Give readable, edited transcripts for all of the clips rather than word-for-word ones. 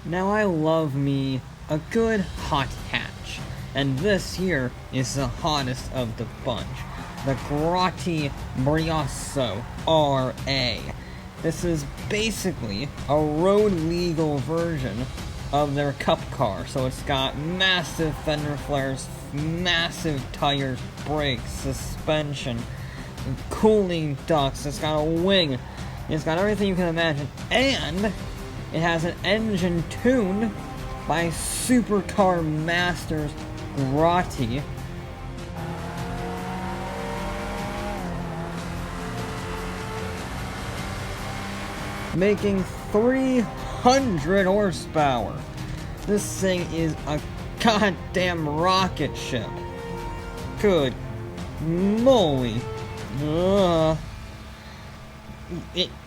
Now I love me a good hot hatch, and this here is the hottest of the bunch. The Grotti Brioso R. This is basically a road legal version of their cup car, so it's got massive fender flares, massive tires, brakes, suspension, cooling ducts, it's got a wing, it's got everything you can imagine, and it has an engine tuned by supercar masters Grotti. Making 300 horsepower. This thing is a goddamn rocket ship. Good moly.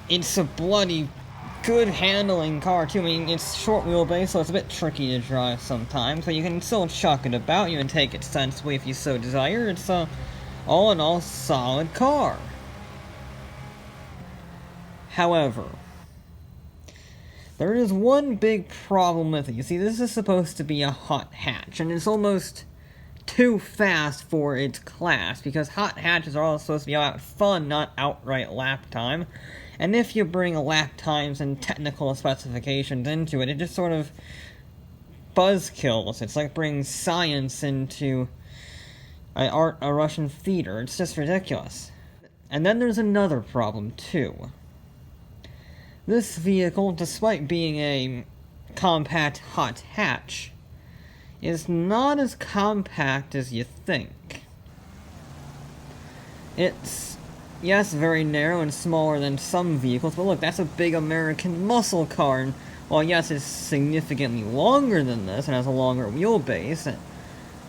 It's a bloody good handling car too. I mean, it's short wheelbase, so it's a bit tricky to drive sometimes, but you can still chuck it about you and take it sensibly if you so desire. It's a all in all solid car. However, there is one big problem with it. You see, this is supposed to be a hot hatch, and it's almost too fast for its class, because hot hatches are all supposed to be about fun, not outright lap time. And if you bring lap times and technical specifications into it, it just sort of buzzkills. It's like bringing science into a Russian theater. It's just ridiculous. And then there's another problem, too. This vehicle, despite being a compact hot hatch, is not as compact as you think. It's, yes, very narrow and smaller than some vehicles, but look, that's a big American muscle car, and while yes, it's significantly longer than this and has a longer wheelbase,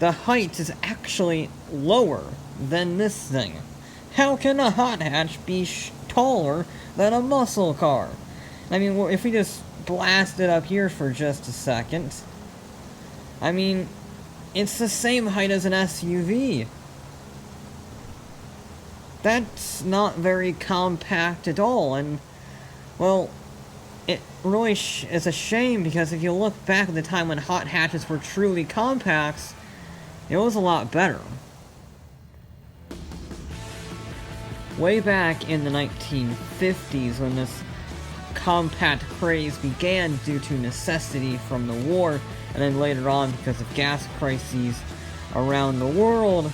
the height is actually lower than this thing. How can a hot hatch be taller than a muscle car? I mean, if we just blast it up here for just a second, I mean, it's the same height as an SUV. That's not very compact at all, and, well, it really is a shame, because if you look back at the time when hot hatches were truly compacts, it was a lot better. Way back in the 1950s, when this compact craze began due to necessity from the war, and then later on because of gas crises around the world,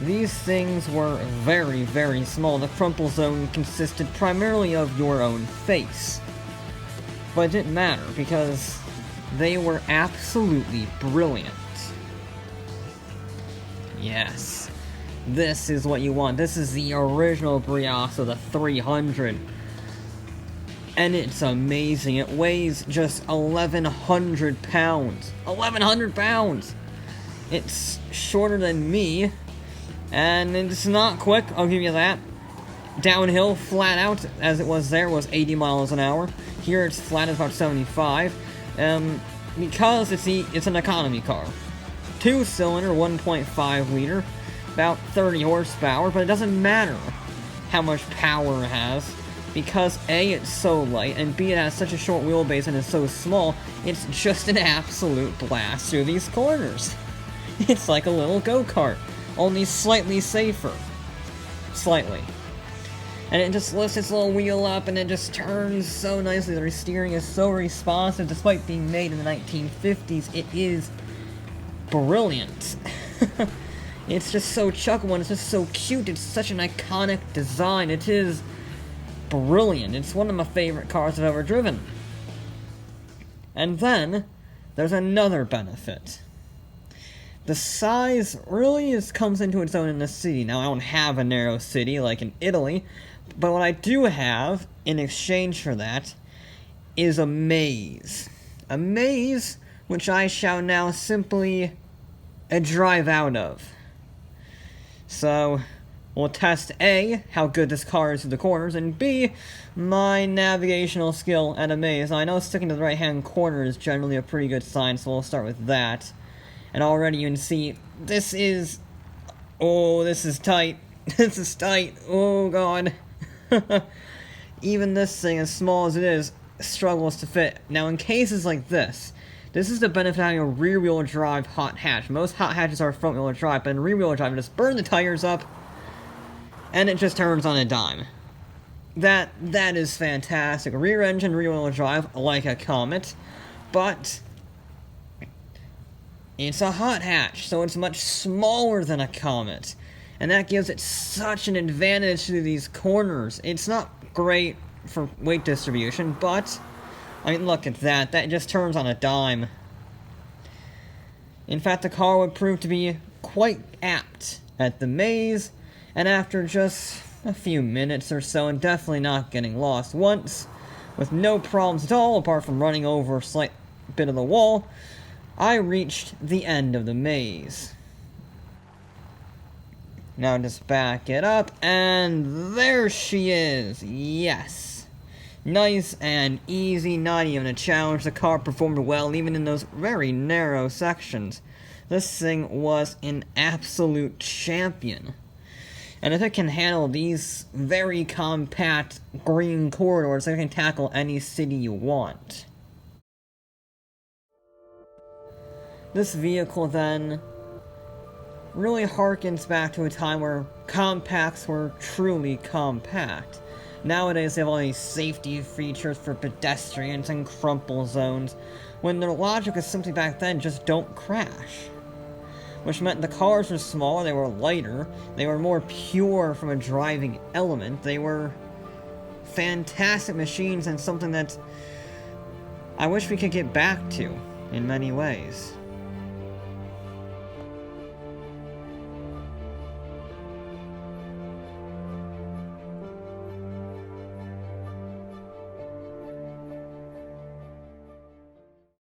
these things were very, very small. The crumple zone consisted primarily of your own face. But it didn't matter, because they were absolutely brilliant. Yes, this is what you want. This is the original Brioso, the 300. And it's amazing. It weighs just 1,100 pounds. 1,100 pounds! It's shorter than me, and it's not quick, I'll give you that. Downhill, flat out, as it was there, was 80 miles an hour. Here it's flat at about 75, because it's an economy car. 2-cylinder, 1.5 liter, about 30 horsepower, but it doesn't matter how much power it has, because A, it's so light, and B, it has such a short wheelbase and is so small, it's just an absolute blast through these corners. It's like a little go-kart, only slightly safer. Slightly. And it just lifts its little wheel up, and it just turns so nicely. The steering is so responsive, despite being made in the 1950s, it is brilliant. It's just so chuckable, and it's just so cute, it's such an iconic design, it is brilliant. It's one of my favorite cars I've ever driven. And then, there's another benefit. The size really comes into its own in the city. Now, I don't have a narrow city like in Italy, but what I do have, in exchange for that, is a maze. A maze which I shall now simply drive out of. So, we'll test A, how good this car is through the corners, and B, my navigational skill at a maze. Now, I know sticking to the right-hand corner is generally a pretty good sign, so we'll start with that. And already you can see, this is... oh, this is tight. This is tight. Oh, God. Even this thing, as small as it is, struggles to fit. Now, in cases like this is the benefit of having a rear-wheel drive hot hatch. Most hot hatches are front-wheel drive, but in rear-wheel drive, you just burn the tires up, and it just turns on a dime. That is fantastic. Rear engine, rear-wheel drive, like a Comet, but it's a hot hatch, so it's much smaller than a Comet, and that gives it such an advantage to these corners. It's not great for weight distribution, but I mean, look at that. That just turns on a dime. In fact, the car would prove to be quite apt at the maze, and after just a few minutes or so, and definitely not getting lost once, with no problems at all, apart from running over a slight bit of the wall, I reached the end of the maze. Now just back it up, and there she is! Yes! Nice and easy, not even a challenge. The car performed well, even in those very narrow sections. This thing was an absolute champion. And if it can handle these very compact green corridors, it can tackle any city you want. This vehicle, then, really harkens back to a time where compacts were truly compact. Nowadays, they have all these safety features for pedestrians and crumple zones, when their logic was simply back then, just don't crash. Which meant the cars were smaller, they were lighter, they were more pure from a driving element, they were fantastic machines and something that I wish we could get back to in many ways.